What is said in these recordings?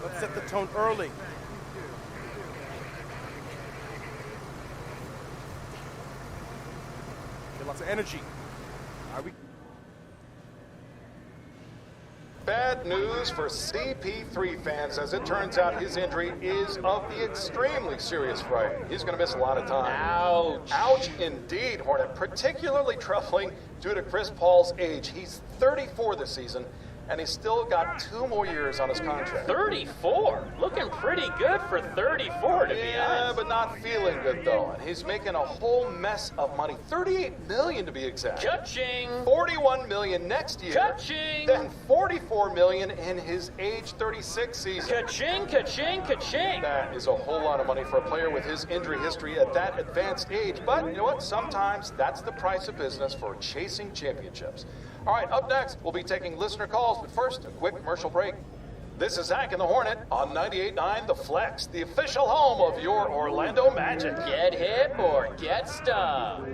Let's set the tone early. Get lots of energy. Are we? Bad news for CP3 fans, as it turns out his injury is of the extremely serious variety. He's going to miss a lot of time. Ouch. Ouch indeed, Hornet. Particularly troubling due to Chris Paul's age. He's 34 this season, and he's still got 2 more years on his contract. 34? Looking pretty good for 34, to be honest. Yeah, but not feeling good, though. And he's making a whole mess of money. $38 million, to be exact. Cha-ching. $41 million next year. Cha-ching. Then $44 million in his age 36 season. Ka-ching, ka-ching, ka-ching. That is a whole lot of money for a player with his injury history at that advanced age. But you know what? Sometimes that's the price of business for chasing championships. All right, up next, we'll be taking listener calls. But first, a quick commercial break. This is Zach and the Hornet on 98.9 The Flex, the official home of your Orlando Magic. Get hip or get stuck.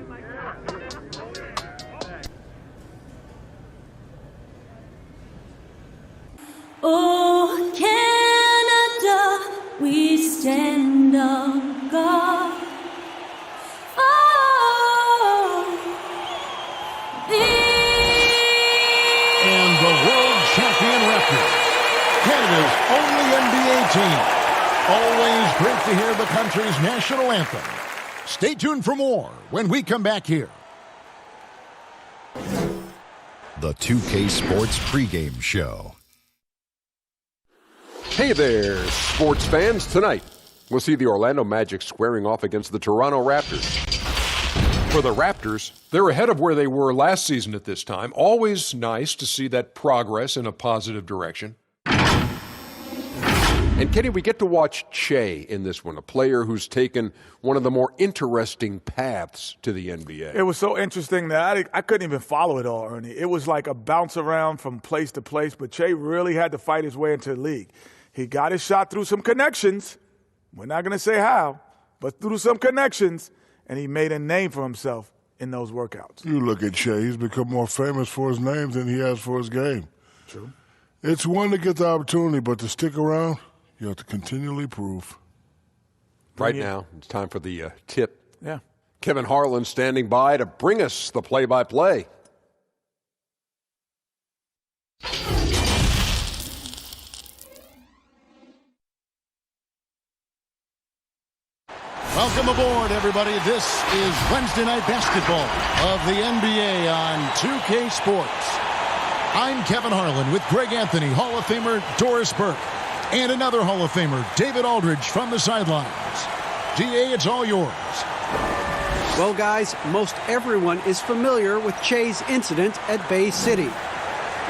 Oh, Canada, we stand on guard. Oh, and the world champion Raptors, Canada's only NBA team. Always great to hear the country's national anthem. Stay tuned for more when we come back here. The 2K Sports pregame show. Hey there, sports fans. Tonight, we'll see the Orlando Magic squaring off against the Toronto Raptors. For the Raptors, they're ahead of where they were last season at this time. Always nice to see that progress in a positive direction. And Kenny, we get to watch Che in this one, a player who's taken one of the more interesting paths to the NBA. It was so interesting that I couldn't even follow it all, Ernie. It was like a bounce around from place to place, but Che really had to fight his way into the league. He got his shot through some connections. We're not going to say how, but through some connections, and he made a name for himself in those workouts. You look at Che, he's become more famous for his name than he has for his game. True. It's one to get the opportunity, but to stick around, you have to continually prove. Right now, it's time for the tip. Yeah. Kevin Harlan standing by to bring us the play-by-play. Welcome aboard, everybody. This is Wednesday Night Basketball of the NBA on 2K Sports. I'm Kevin Harlan with Greg Anthony, Hall of Famer Doris Burke, and another Hall of Famer, David Aldridge, from the sidelines. DA, it's all yours. Well, guys, most everyone is familiar with Che's incident at Bay City,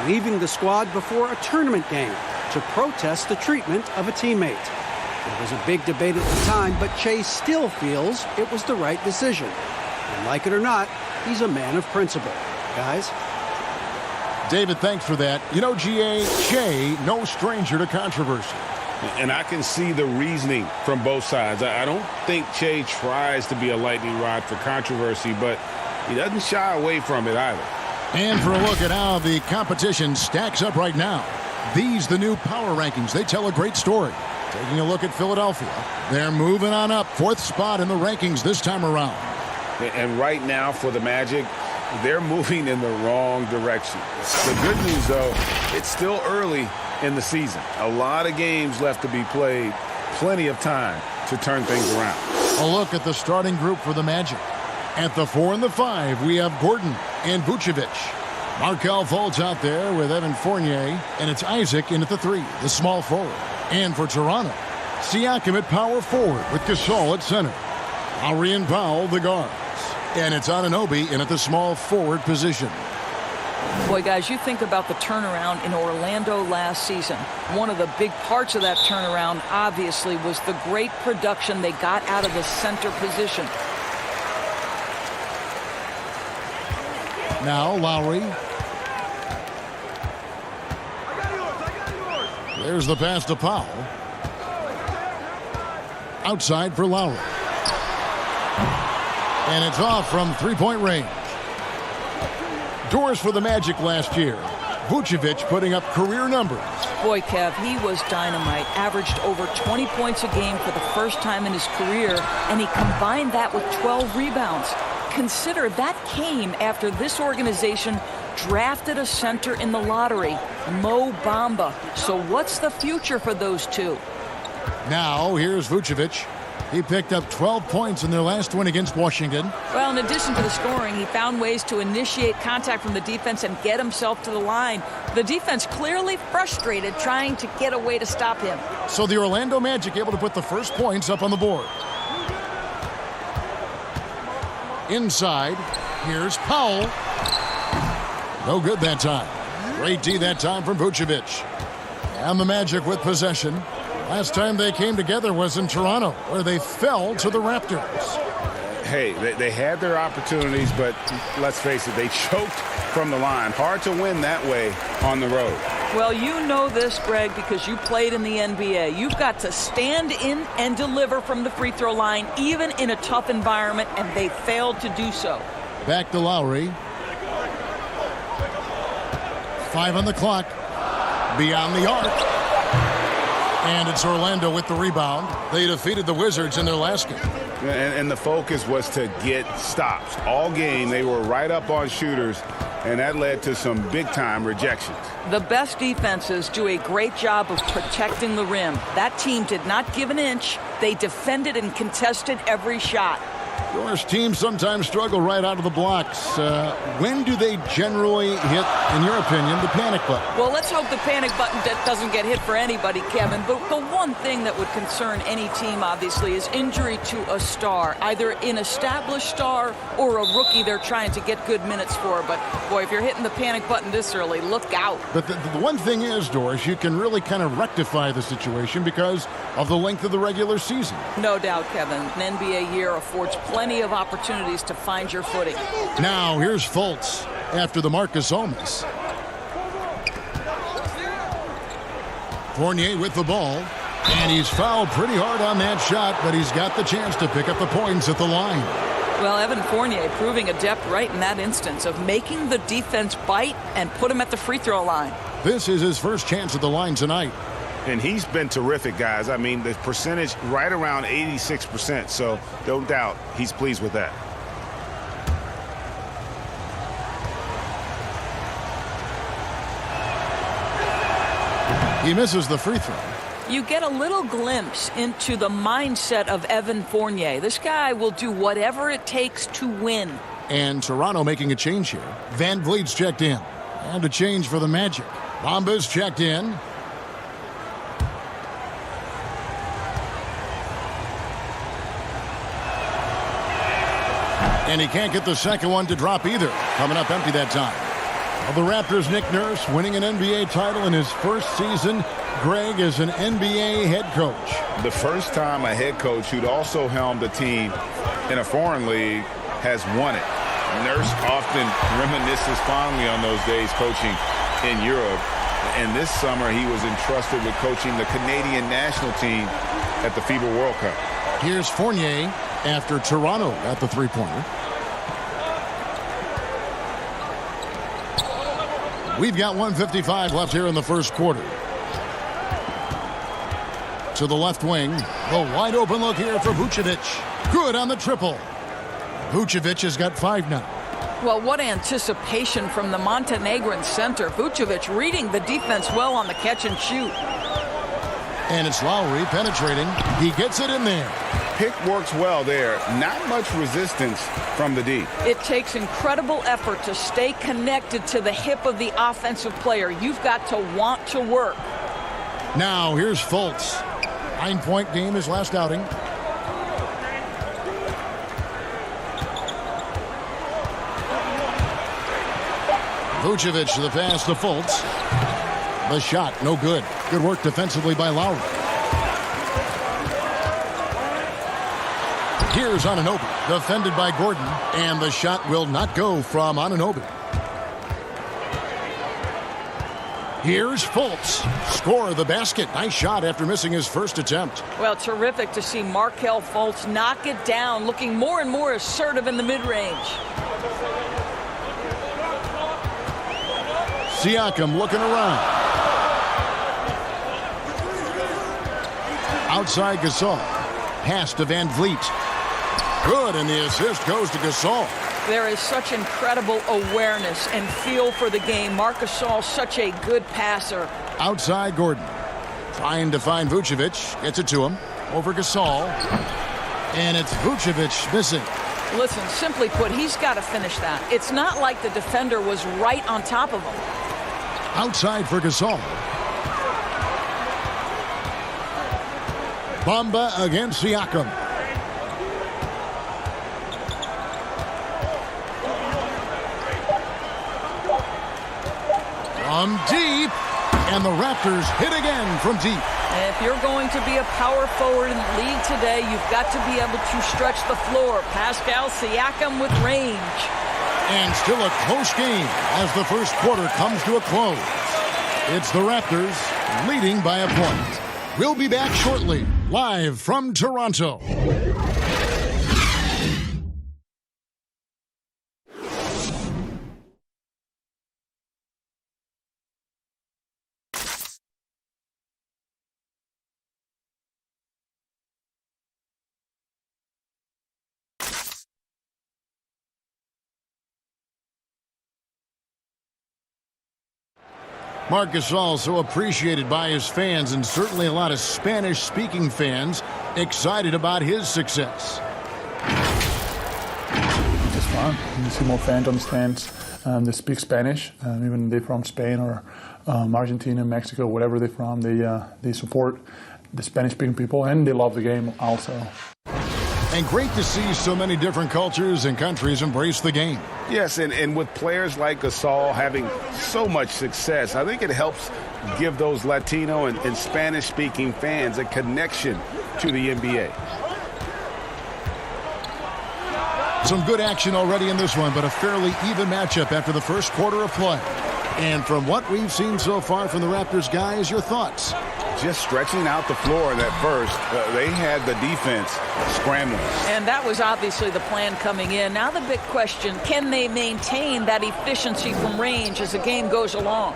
leaving the squad before a tournament game to protest the treatment of a teammate. There was a big debate at the time, but Che still feels it was the right decision. And like it or not, he's a man of principle. Guys? David, thanks for that. You know, G.A., Che, no stranger to controversy. And I can see the reasoning from both sides. I don't think Che tries to be a lightning rod for controversy, but he doesn't shy away from it either. And for a look at how the competition stacks up right now, these, the new power rankings, they tell a great story. Taking a look at Philadelphia, they're moving on up, 4th spot in the rankings this time around. And right now for the Magic, they're moving in the wrong direction. The good news, though, it's still early in the season. A lot of games left to be played, plenty of time to turn things around. A look at the starting group for the Magic. At the 4 and the 5, we have Gordon and Vucevic. Markelle Fultz out there with Evan Fournier, and it's Isaac in at the 3, the small forward. And for Toronto, Siakam at power forward with Gasol at center. Lowry and Powell, the guards. And it's Anunoby in at the small forward position. Boy, guys, you think about the turnaround in Orlando last season. One of the big parts of that turnaround, obviously, was the great production they got out of the center position. Now Lowry. There's the pass to Powell. Outside for Lowry. And it's off from three-point range. Doors for the Magic last year. Vucevic putting up career numbers. Boy, Kev, he was dynamite. Averaged over 20 points a game for the first time in his career, and he combined that with 12 rebounds. Consider that came after this organization drafted a center in the lottery, Mo Bamba. So what's the future for those two? Now, here's Vucevic. He picked up 12 points in their last win against Washington. Well, in addition to the scoring, he found ways to initiate contact from the defense and get himself to the line. The defense clearly frustrated trying to get a way to stop him. So the Orlando Magic able to put the first points up on the board. Inside, here's Powell. No good that time. Great D that time from Vucevic. And the Magic with possession. Last time they came together was in Toronto, where they fell to the Raptors. Hey, they had their opportunities, but let's face it, they choked from the line. Hard to win that way on the road. Well, you know this, Greg, because you played in the NBA. You've got to stand in and deliver from the free throw line, even in a tough environment, and they failed to do so. Back to Lowry. 5 on the clock. Beyond the arc. And it's Orlando with the rebound. They defeated the Wizards in their last game. And the focus was to get stops. All game, they were right up on shooters, and that led to some big-time rejections. The best defenses do a great job of protecting the rim. That team did not give an inch. They defended and contested every shot. Yours teams sometimes struggle right out of the blocks. When do they generally hit, in your opinion, the panic button? Well, let's hope the panic button doesn't get hit for anybody, Kevin. But the one thing that would concern any team, obviously, is injury to a star, either an established star or a rookie they're trying to get good minutes for. But, boy, if you're hitting the panic button this early, look out. But the one thing is, Doris, you can really kind of rectify the situation because of the length of the regular season. No doubt, Kevin. An NBA year affords plenty of opportunities to find your footing. Now, here's Fultz after the Marcus Holmes. Fournier with the ball, and he's fouled pretty hard on that shot, but he's got the chance to pick up the points at the line. Well, Evan Fournier proving adept right in that instance of making the defense bite and put him at the free throw line. This is his first chance at the line tonight. And he's been terrific, guys. I mean, the percentage right around 86%, so no doubt he's pleased with that. He misses the free throw. You get a little glimpse into the mindset of Evan Fournier. This guy will do whatever it takes to win. And Toronto making a change here. Van Vliet's checked in. And a change for the Magic. Bamba's checked in. And he can't get the second one to drop either. Coming up empty that time. Well, the Raptors' Nick Nurse winning an NBA title in his first season. Greg is an NBA head coach. The first time a head coach who'd also helmed a team in a foreign league has won it. Nurse often reminisces fondly on those days coaching in Europe. And this summer he was entrusted with coaching the Canadian national team at the FIBA World Cup. Here's Fournier after Toronto at the three-pointer. We've got 1:55 left here in the first quarter. To the left wing, the wide open look here for Vucevic. Good on the triple. Vucevic has got 5 now. Well, what anticipation from the Montenegrin center. Vucevic reading the defense well on the catch and shoot. And it's Lowry penetrating. He gets it in there. Pick works well there. Not much resistance from the D. It takes incredible effort to stay connected to the hip of the offensive player. You've got to want to work. Now here's Fultz. 9-point game his last outing. Vucevic the pass to Fultz. The shot no good. Good work defensively by Lowry. Here's Anunoby, defended by Gordon, and the shot will not go from Anunoby. Here's Fultz. Score the basket. Nice shot after missing his first attempt. Well, terrific to see Markelle Fultz knock it down, looking more and more assertive in the mid-range. Siakam looking around. Outside Gasol. Pass to Van Vliet. Good, and the assist goes to Gasol. There is such incredible awareness and feel for the game. Marc Gasol, such a good passer. Outside Gordon. Trying to find Vucevic. Gets it to him. Over Gasol. And it's Vucevic missing. Listen, simply put, he's got to finish that. It's not like the defender was right on top of him. Outside for Gasol. Bamba against Siakam. From deep, and the Raptors hit again from deep. And if you're going to be a power forward in the league today, you've got to be able to stretch the floor. Pascal Siakam with range. And still a close game as the first quarter comes to a close. It's the Raptors leading by a point. We'll be back shortly, live from Toronto. Marc Gasol, so appreciated by his fans, and certainly a lot of Spanish-speaking fans excited about his success. It's fun. You see more fans on the stands that speak Spanish, even they're from Spain or Argentina, Mexico, wherever they're from. They support the Spanish-speaking people, and they love the game also. And great to see so many different cultures and countries embrace the game. Yes, and with players like Gasol having so much success, I think it helps give those Latino and Spanish-speaking fans a connection to the NBA. Some good action already in this one, but a fairly even matchup after the first quarter of play. And from what we've seen so far from the Raptors guys, your thoughts? Just stretching out the floor in that first, they had the defense scrambling. And that was obviously the plan coming in. Now the big question, can they maintain that efficiency from range as the game goes along?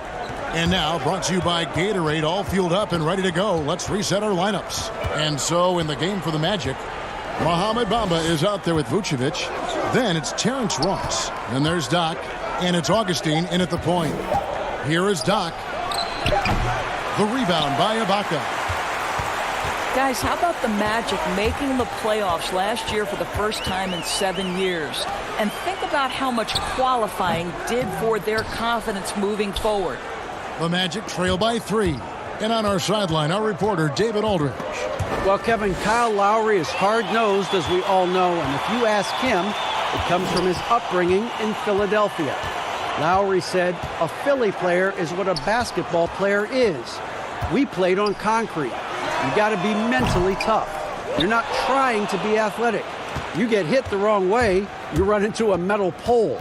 And now, brought to you by Gatorade, all fueled up and ready to go. Let's reset our lineups. And so, in the game for the Magic, Mohamed Bamba is out there with Vucevic. Then it's Terrence Ross. And there's Doc. And it's Augustine in at the point. Here is Doc. The rebound by Ibaka. Guys, how about the Magic making the playoffs last year for the first time in 7 years? And think about how much qualifying did for their confidence moving forward. The Magic trail by 3. And on our sideline, our reporter, David Aldridge. Well, Kevin, Kyle Lowry is hard-nosed, as we all know. And if you ask him, it comes from his upbringing in Philadelphia. Lowry said, a Philly player is what a basketball player is. We played on concrete. You got to be mentally tough. You're not trying to be athletic. You get hit the wrong way, you run into a metal pole.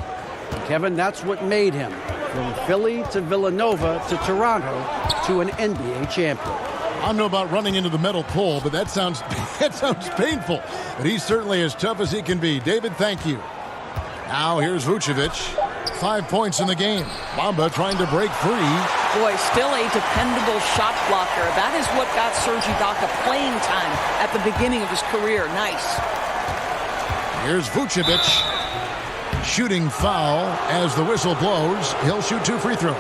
And Kevin, that's what made him. From Philly to Villanova to Toronto to an NBA champion. I don't know about running into the metal pole, but that sounds painful. But he's certainly as tough as he can be. David, thank you. Now here's Vucevic. 5 points in the game. Bamba trying to break free. Boy, still a dependable shot blocker. That is what got Serge Ibaka playing time at the beginning of his career. Nice. Here's Vucevic. Shooting foul as the whistle blows. He'll shoot 2 free throws.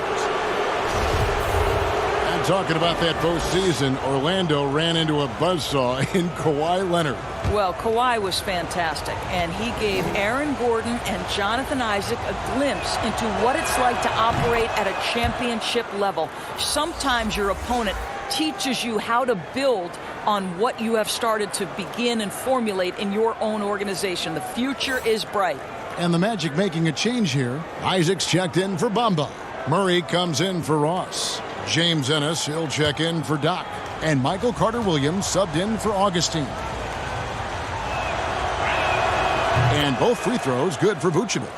And talking about that postseason, Orlando ran into a buzzsaw in Kawhi Leonard. Well, Kawhi was fantastic, and he gave Aaron Gordon and Jonathan Isaac a glimpse into what it's like to operate at a championship level. Sometimes your opponent teaches you how to build on what you have started to begin and formulate in your own organization. The future is bright. And the Magic making a change here. Isaac's checked in for Bamba. Murray comes in for Ross. James Ennis, he'll check in for Doc. And Michael Carter-Williams subbed in for Augustine. And both free throws good for Vucevic.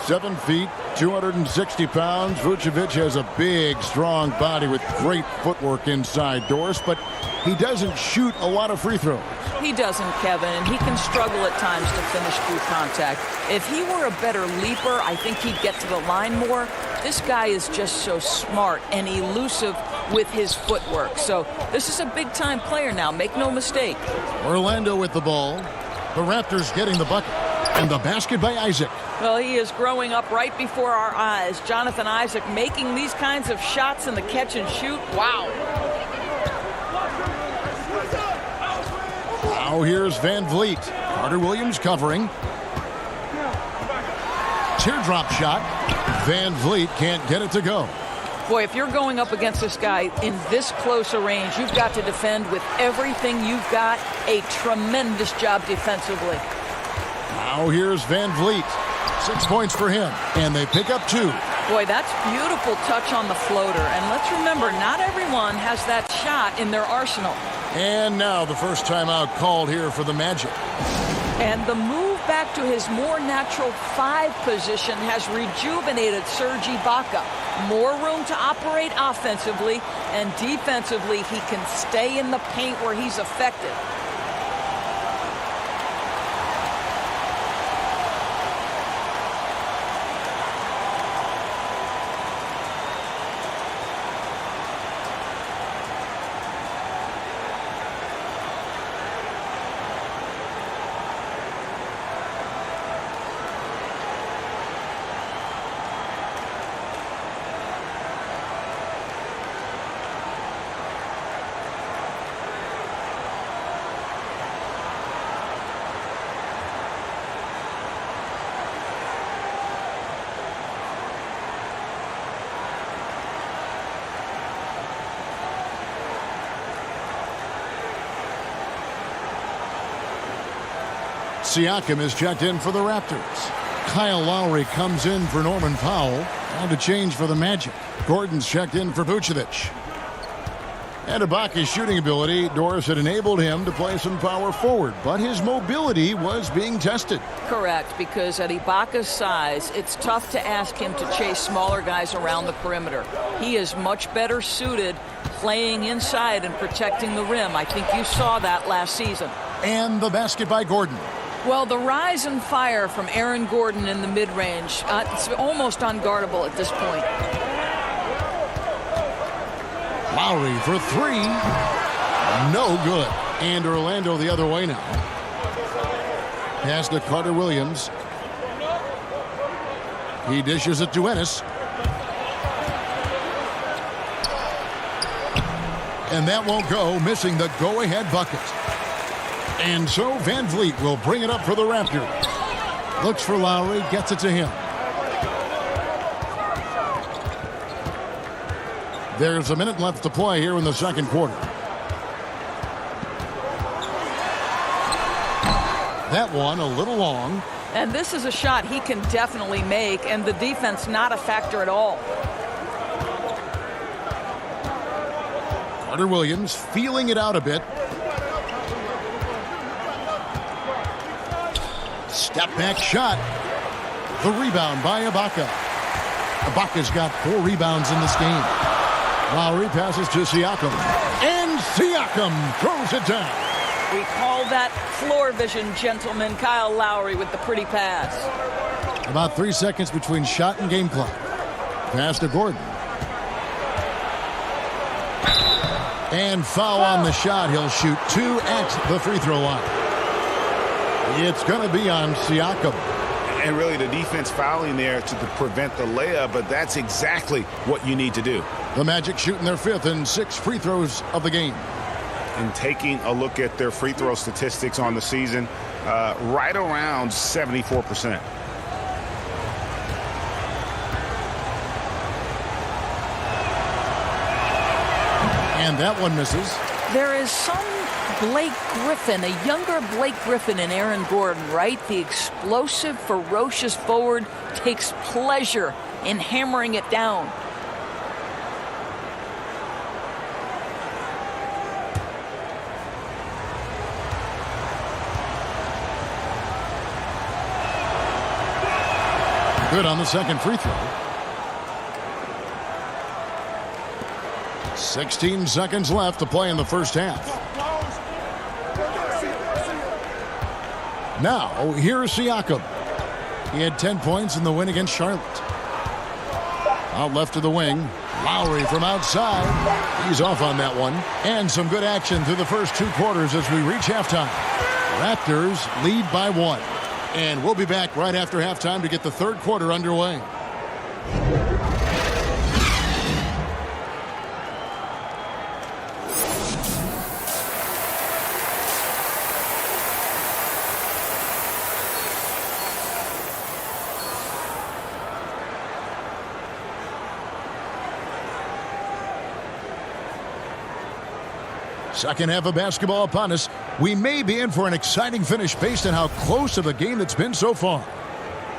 7 feet, 260 pounds. Vucevic has a big, strong body with great footwork inside doors, but he doesn't shoot a lot of free throws. He doesn't, Kevin, and he can struggle at times to finish through contact. If he were a better leaper, I think he'd get to the line more. This guy is just so smart and elusive with his footwork. So this is a big-time player now. Make no mistake. Orlando with the ball. The Raptors getting the bucket. And the basket by Isaac. Well, he is growing up right before our eyes. Jonathan Isaac making these kinds of shots in the catch and shoot. Wow. Now here's Van Vliet. Carter Williams covering. Teardrop shot. Van Vliet can't get it to go. Boy, if you're going up against this guy in this close a range, you've got to defend with everything you've got. A tremendous job defensively. Now here's Van Vliet. 6 points for him, and they pick up 2. Boy, that's beautiful touch on the floater. And let's remember, not everyone has that shot in their arsenal. And now the first timeout called here for the Magic. And the move back to his more natural 5 position has rejuvenated Serge Ibaka. More room to operate offensively, and defensively he can stay in the paint where he's effective. Siakam is checked in for the Raptors. Kyle Lowry comes in for Norman Powell. And to change for the Magic. Gordon's checked in for Vucevic. And Ibaka's shooting ability, Doris, had enabled him to play some power forward, but his mobility was being tested. Correct, because at Ibaka's size, it's tough to ask him to chase smaller guys around the perimeter. He is much better suited playing inside and protecting the rim. I think you saw that last season. And the basket by Gordon. Well, the rise and fire from Aaron Gordon in the mid-range, it's almost unguardable at this point. Lowry for 3. No good. And Orlando the other way now. Pass to Carter Williams. He dishes it to Ennis. And that won't go, missing the go-ahead bucket. And so Van Vliet will bring it up for the Raptors. Looks for Lowry, gets it to him. There's a minute left to play here in the second quarter. That one a little long. And this is a shot he can definitely make, and the defense not a factor at all. Carter Williams feeling it out a bit. Step back shot. The rebound by Ibaka. Ibaka's got 4 rebounds in this game. Lowry passes to Siakam. And Siakam throws it down. We call that floor vision, gentlemen. Kyle Lowry with the pretty pass. About 3 seconds between shot and game clock. Pass to Gordon. And foul on the shot. He'll shoot 2 at the free throw line. It's going to be on Siakam. And really the defense fouling there to prevent the layup, but that's exactly what you need to do. The Magic shooting their 5th and 6th free throws of the game. And taking a look at their free throw statistics on the season, right around 74%. And that one misses. There is some Blake Griffin, a younger Blake Griffin in Aaron Gordon, right? The explosive, ferocious forward takes pleasure in hammering it down. Good on the second free throw. 16 seconds left to play in the first half. Now, here's Siakam. He had 10 points in the win against Charlotte. Out left to the wing. Lowry from outside. He's off on that one. And some good action through the first 2 quarters as we reach halftime. Raptors lead by 1. And we'll be back right after halftime to get the third quarter underway. Second half of basketball upon us. We may be in for an exciting finish based on how close of a game it's been so far.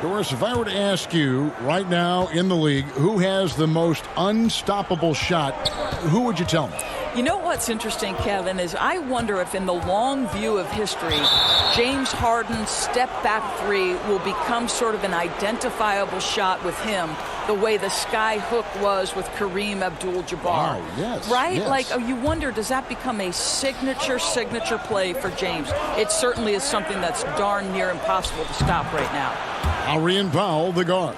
Doris, if I were to ask you right now in the league who has the most unstoppable shot, who would you tell me? You know what's interesting, Kevin, is I wonder if in the long view of history, James Harden's step-back three will become sort of an identifiable shot with him, the way the sky hook was with Kareem Abdul-Jabbar. Wow, yes. Right? Yes. Like, you wonder, does that become a signature play for James? It certainly is something that's darn near impossible to stop right now. Lowry and Powell, the guards.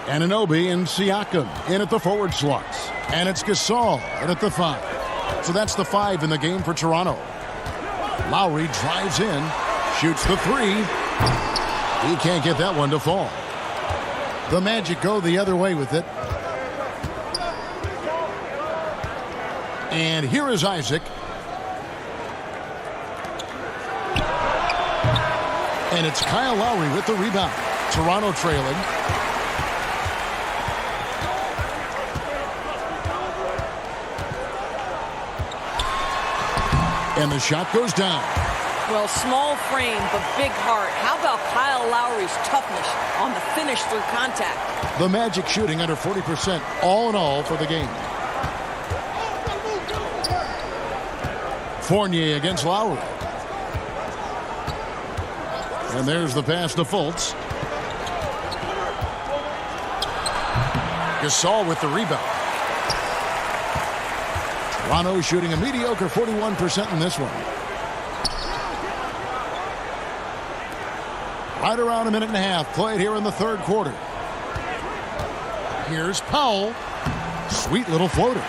Anunoby and Siakam in at the forward slots. And it's Gasol in at the 5. So that's the 5 in the game for Toronto. Lowry drives in, shoots the 3. He can't get that one to fall. The Magic go the other way with it. And here is Isaac. And it's Kyle Lowry with the rebound. Toronto trailing. And the shot goes down. Well, small frame, but big heart. How about Kyle Lowry's toughness on the finish through contact? The Magic shooting under 40% all in all for the game. Fournier against Lowry. And there's the pass to Fultz. Gasol with the rebound. Toronto shooting a mediocre 41% in this one. Right around a minute and a half played here in the third quarter. Here's Powell. Sweet little floater.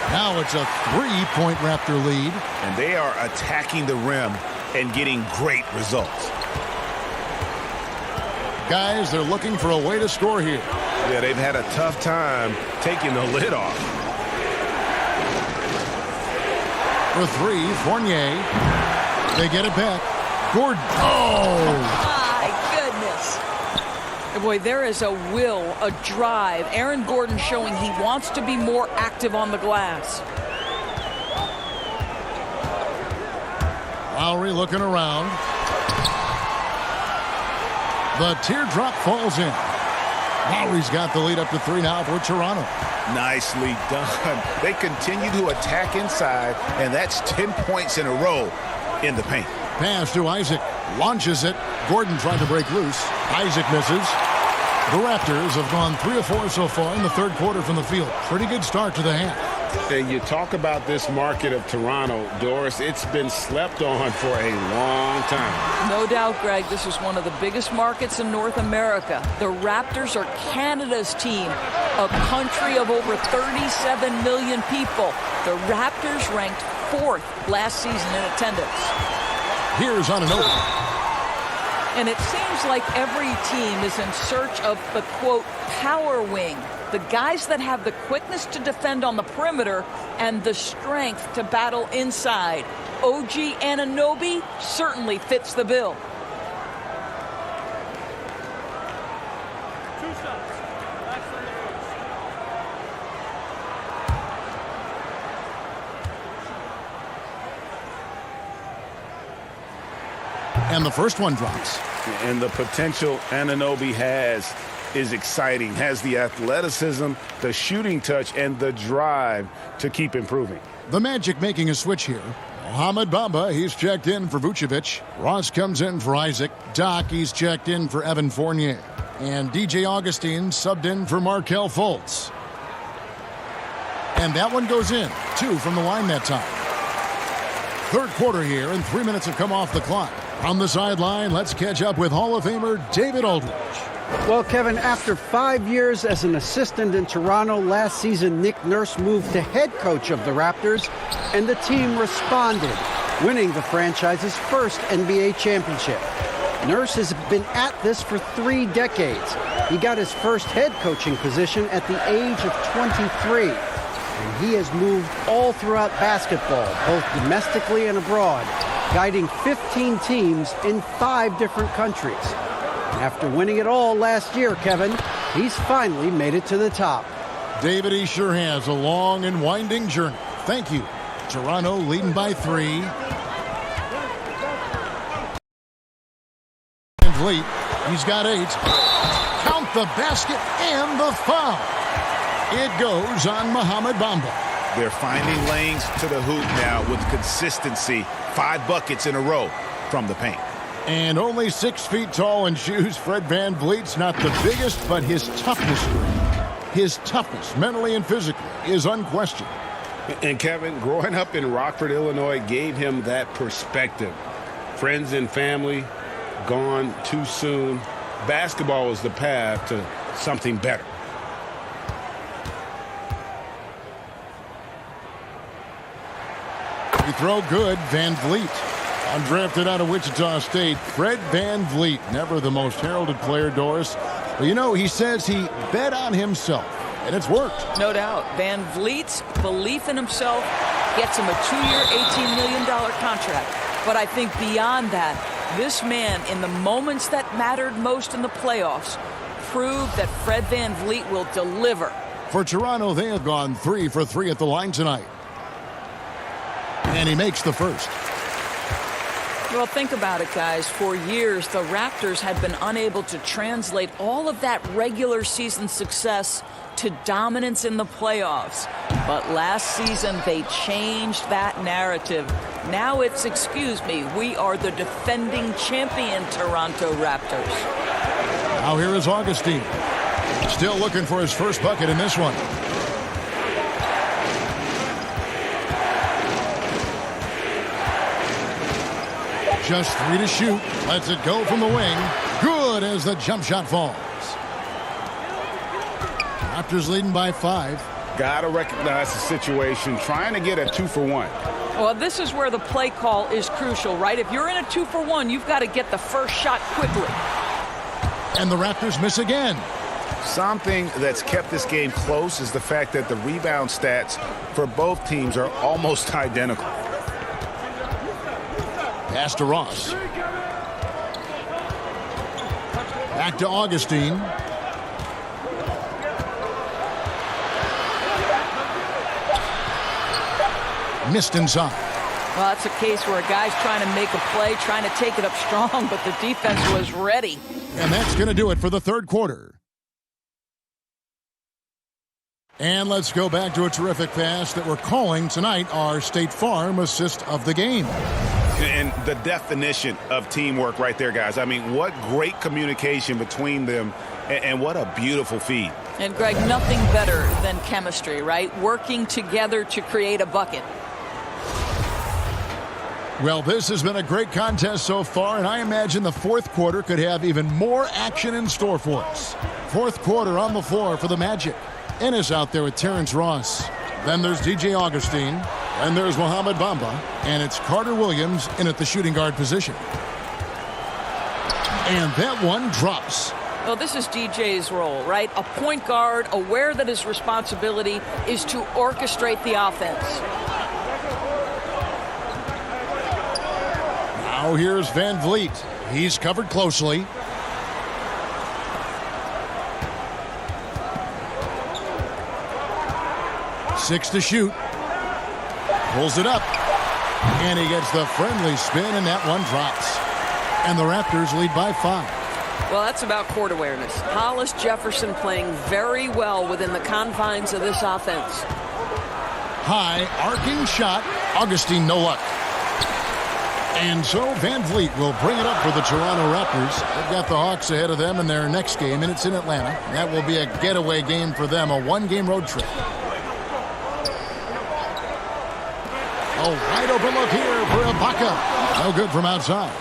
Now it's a 3-point Raptor lead. And they are attacking the rim and getting great results. Guys, they're looking for a way to score here. Yeah, they've had a tough time taking the lid off. For 3, Fournier. They get it back. Gordon. Oh! Boy, there is a will, a drive. Aaron Gordon showing he wants to be more active on the glass. Lowry looking around. The teardrop falls in. Lowry's got the lead up to 3 now for Toronto. Nicely done. They continue to attack inside, and that's 10 points in a row in the paint. Pass to Isaac. Launches it. Gordon tried to break loose. Isaac misses. The Raptors have gone 3 of 4 so far in the third quarter from the field. Pretty good start to the half. And you talk about this market of Toronto, Doris, it's been slept on for a long time. No doubt, Greg, this is one of the biggest markets in North America. The Raptors are Canada's team, a country of over 37 million people. The Raptors ranked 4th last season in attendance. Here's Anunoby. And it seems like every team is in search of the, quote, power wing. The guys that have the quickness to defend on the perimeter and the strength to battle inside. OG Anunoby certainly fits the bill. And the first one drops. And the potential Anunoby has is exciting. Has the athleticism, the shooting touch, and the drive to keep improving. The Magic making a switch here. Mohamed Bamba, he's checked in for Vucevic. Ross comes in for Isaac. Doc, he's checked in for Evan Fournier. And DJ Augustine subbed in for Markelle Fultz. And that one goes in. 2 from the line that time. Third quarter here, and 3 minutes have come off the clock. On the sideline, let's catch up with Hall of Famer David Aldridge. Well, Kevin, after 5 years as an assistant in Toronto, last season Nick Nurse moved to head coach of the Raptors, and the team responded, winning the franchise's first NBA championship. Nurse has been at this for 3 decades. He got his first head coaching position at the age of 23. And he has moved all throughout basketball, both domestically and abroad, guiding 15 teams in 5 different countries. After winning it all last year, Kevin, he's finally made it to the top. David, he sure has a long and winding journey. Thank you. Toronto leading by 3. Late. He's got 8. Count the basket and the foul. It goes on Mohamed Bamba. They're finding lanes to the hoop now with consistency. 5 buckets in a row from the paint. And only 6 feet tall in shoes, Fred VanVleet's not the biggest, but his toughness, mentally and physically, is unquestioned. And Kevin, growing up in Rockford, Illinois, gave him that perspective. Friends and family gone too soon. Basketball was the path to something better. You throw good, VanVleet. Undrafted out of Wichita State, Fred VanVleet, never the most heralded player, Doris. But you know, he says he bet on himself, and it's worked. No doubt. VanVleet's belief in himself gets him a 2-year, $18 million contract. But I think beyond that, this man, in the moments that mattered most in the playoffs, proved that Fred VanVleet will deliver. For Toronto, they have gone 3 for 3 at the line tonight. And he makes the first. Well, think about it, guys. For years, the Raptors had been unable to translate all of that regular season success to dominance in the playoffs. But last season, they changed that narrative. Now it's, excuse me, we are the defending champion Toronto Raptors. Now here is Augustine. Still looking for his first bucket in this one. Just 3 to shoot. Lets it go from the wing. Good as the jump shot falls. Raptors leading by 5. Got to recognize the situation, trying to get a 2-for-1. Well, this is where the play call is crucial, right? If you're in a 2-for-1, you've got to get the first shot quickly. And the Raptors miss again. Something that's kept this game close is the fact that the rebound stats for both teams are almost identical. Pass to Ross. Back to Augustine. Missed inside. Well, that's a case where a guy's trying to make a play, trying to take it up strong, but the defense was ready. And that's going to do it for the third quarter. And let's go back to a terrific pass that we're calling tonight our State Farm assist of the game. And the definition of teamwork right there, guys. I mean, what great communication between them, and what a beautiful feed. And, Greg, nothing better than chemistry, right? Working together to create a bucket. Well, this has been a great contest so far, and I imagine the fourth quarter could have even more action in store for us. Fourth quarter on the floor for the Magic. Ennis out there with Terrence Ross. Then there's DJ Augustine. And there's Mohamed Bamba. And it's Carter Williams in at the shooting guard position. And that one drops. Well, this is DJ's role, right? A point guard, aware that his responsibility is to orchestrate the offense. Now here's VanVleet. He's covered closely. Six to shoot. Pulls it up. And he gets the friendly spin, and that one drops. And the Raptors lead by 5. Well, that's about court awareness. Hollis Jefferson playing very well within the confines of this offense. High, arcing shot. Augustine, no luck. And so VanVleet will bring it up for the Toronto Raptors. They've got the Hawks ahead of them in their next game, and it's in Atlanta. That will be a getaway game for them, a one-game road trip. A wide open look here for Ibaka. No good from outside.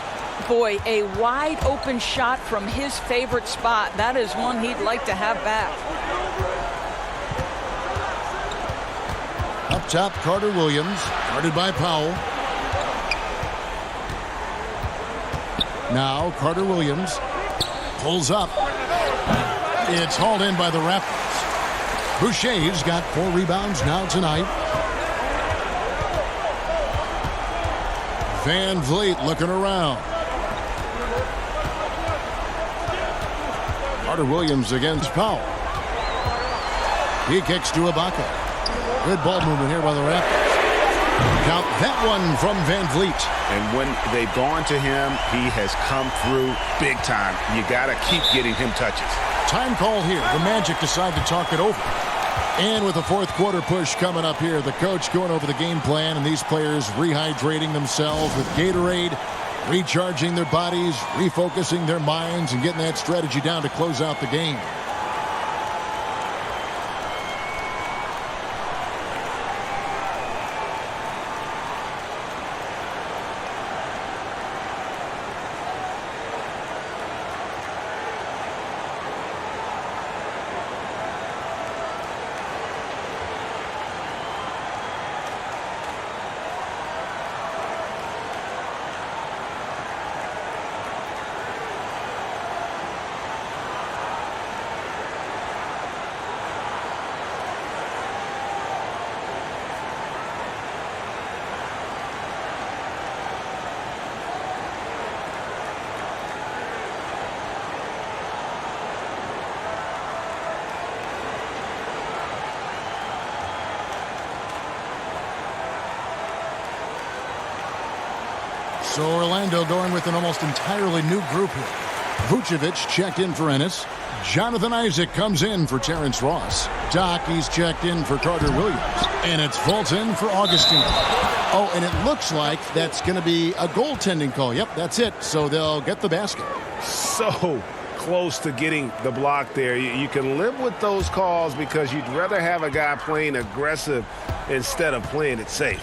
Boy, a wide open shot from his favorite spot. That is one he'd like to have back. Up top, Carter Williams, guarded by Powell. Now Carter Williams pulls up. It's hauled in by the Raptors. Boucher's got 4 rebounds now tonight. Van Vliet looking around. Carter Williams against Powell. He kicks to Ibaka. Good ball movement here by the Raptors. Count that one from Van Vliet. And when they've gone to him, he has come through big time. You got to keep getting him touches. Time call here. The Magic decide to talk it over. And with the fourth quarter push coming up here, the coach going over the game plan, and these players rehydrating themselves with Gatorade, recharging their bodies, refocusing their minds, and getting that strategy down to close out the game. So Orlando going with an almost entirely new group here. Vucevic checked in for Ennis. Jonathan Isaac comes in for Terrence Ross. Doc, he's checked in for Carter Williams. And it's Fulton for Augustine. Oh, and it looks like that's going to be a goaltending call. Yep, that's it. So they'll get the basket. So close to getting the block there. You can live with those calls because you'd rather have a guy playing aggressive instead of playing it safe.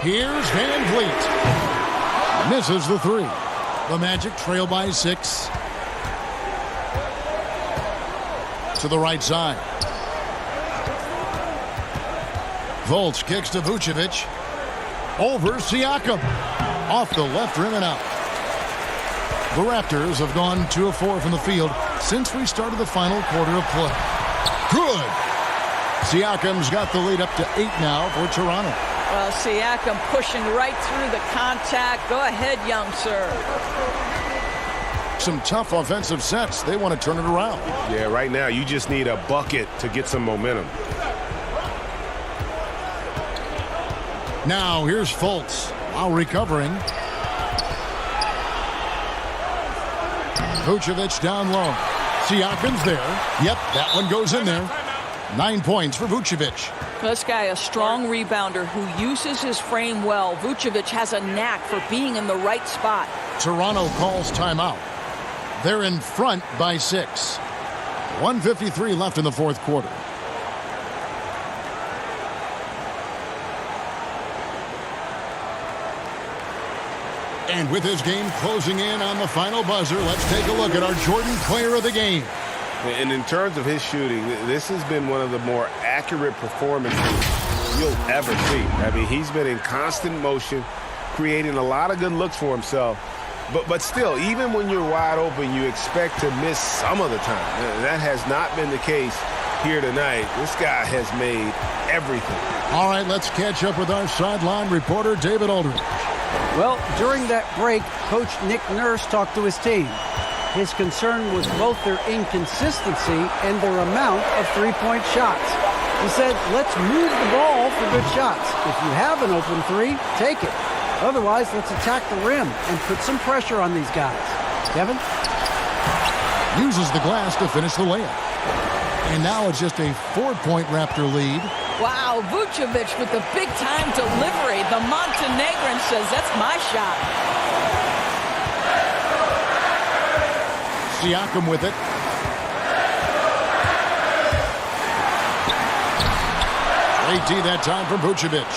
Here's Van Vliet. Misses the 3. The Magic trail by 6. To the right side. Volts kicks to Vucevic. Over Siakam. Off the left rim and out. The Raptors have gone 2 of 4 from the field since we started the final quarter of play. Good. Siakam's got the lead up to 8 now for Toronto. Well, Siakam pushing right through the contact. Go ahead, young sir. Some tough offensive sets. They want to turn it around. Yeah, right now you just need a bucket to get some momentum. Now here's Fultz while recovering. Vucevic down low. Siakam's there. Yep, that one goes in there. 9 points for Vucevic. This guy, a strong rebounder who uses his frame well. Vucevic has a knack for being in the right spot. Toronto calls timeout. They're in front by 6. 1:53 left in the fourth quarter. And with his game closing in on the final buzzer, let's take a look at our Jordan player of the game. And in terms of his shooting, this has been one of the more accurate performances you'll ever see. I mean, he's been in constant motion, creating a lot of good looks for himself. But still, even when you're wide open, you expect to miss some of the time. That has not been the case here tonight. This guy has made everything. All right, let's catch up with our sideline reporter, David Aldridge. Well, during that break, Coach Nick Nurse talked to his team. His concern was both their inconsistency and their amount of three-point shots. He said, let's move the ball for good shots. If you have an open 3, take it. Otherwise, let's attack the rim and put some pressure on these guys. Kevin? Uses the glass to finish the layup. And now it's just a 4-point Raptor lead. Wow, Vucevic with the big-time delivery. The Montenegrin says, that's my shot. Siakam with it. Straight D that time from Vucevic.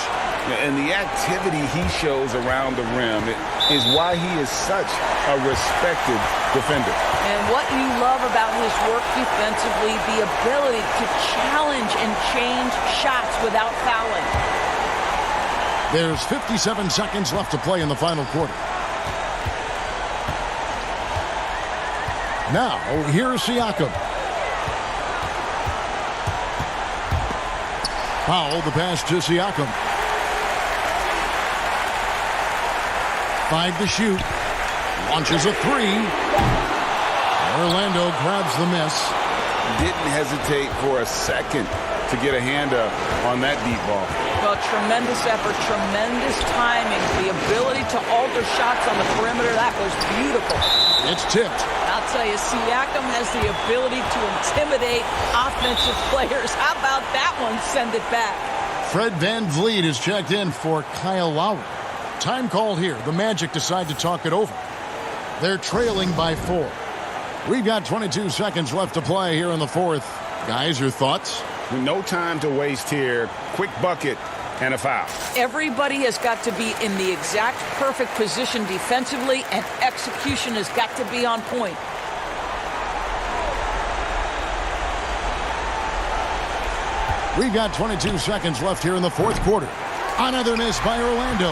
And the activity he shows around the rim is why he is such a respected defender. And what you love about his work defensively, the ability to challenge and change shots without fouling. There's 57 seconds left to play in the final quarter. Now, here's Siakam. Powell, the pass to Siakam. 5 to shoot. Launches a 3. Orlando grabs the miss. Didn't hesitate for a second to get a hand up on that deep ball. Well, tremendous effort, tremendous timing, the ability to alter shots on the perimeter. That was beautiful. It's tipped. I'll tell you, Siakam has the ability to intimidate offensive players. How about that one? Send it back. Fred VanVleet is checked in for Kyle Lowry. Time called here. The Magic decide to talk it over. They're trailing by 4. We've got 22 seconds left to play here in the fourth. Guys, your thoughts? No time to waste here. Quick bucket and a foul. Everybody has got to be in the exact perfect position defensively, and execution has got to be on point. We've got 22 seconds left here in the fourth quarter. Another miss by Orlando.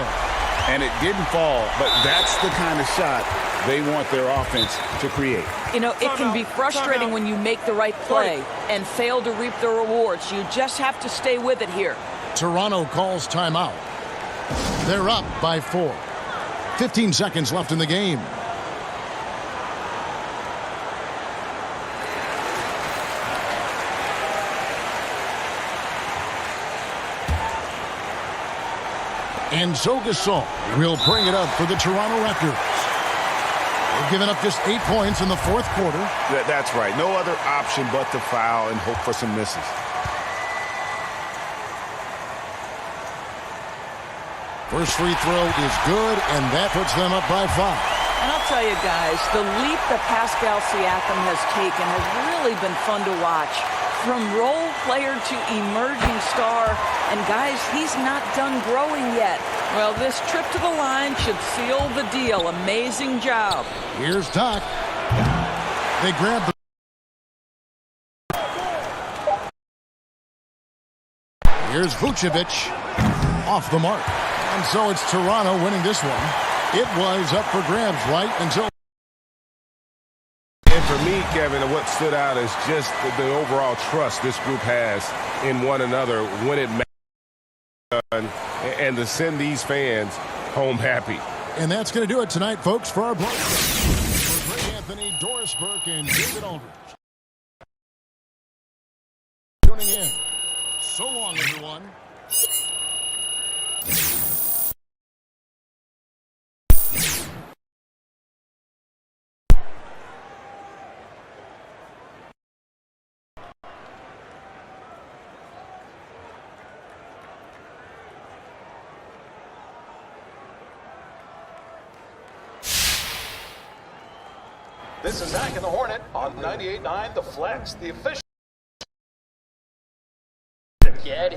And it didn't fall, but that's the kind of shot they want their offense to create. You know, it can be frustrating when you make the right play and fail to reap the rewards. You just have to stay with it here. Toronto calls timeout. They're up by 4. 15 seconds left in the game. And so Gasol will bring it up for the Toronto Raptors. They've given up just 8 points in the fourth quarter. That's right. No other option but to foul and hope for some misses. First free throw is good, and that puts them up by 5. And I'll tell you guys, the leap that Pascal Siakam has taken has really been fun to watch. From role player to emerging star, and guys, he's not done growing yet. Well, this trip to the line should seal the deal. Amazing job. Here's Doc. They grab the... Here's Vucevic. Off the mark. And so it's Toronto winning this one. It was up for grabs right until... And for me, Kevin, what stood out is just the overall trust this group has in one another when it matters, and to send these fans home happy. And that's going to do it tonight, folks, for our broadcast. For Greg Anthony, Doris Burke, and David Aldridge. Tuning in. So long, everyone. This is Zach and the Hornet on 98.9 The Flex, the official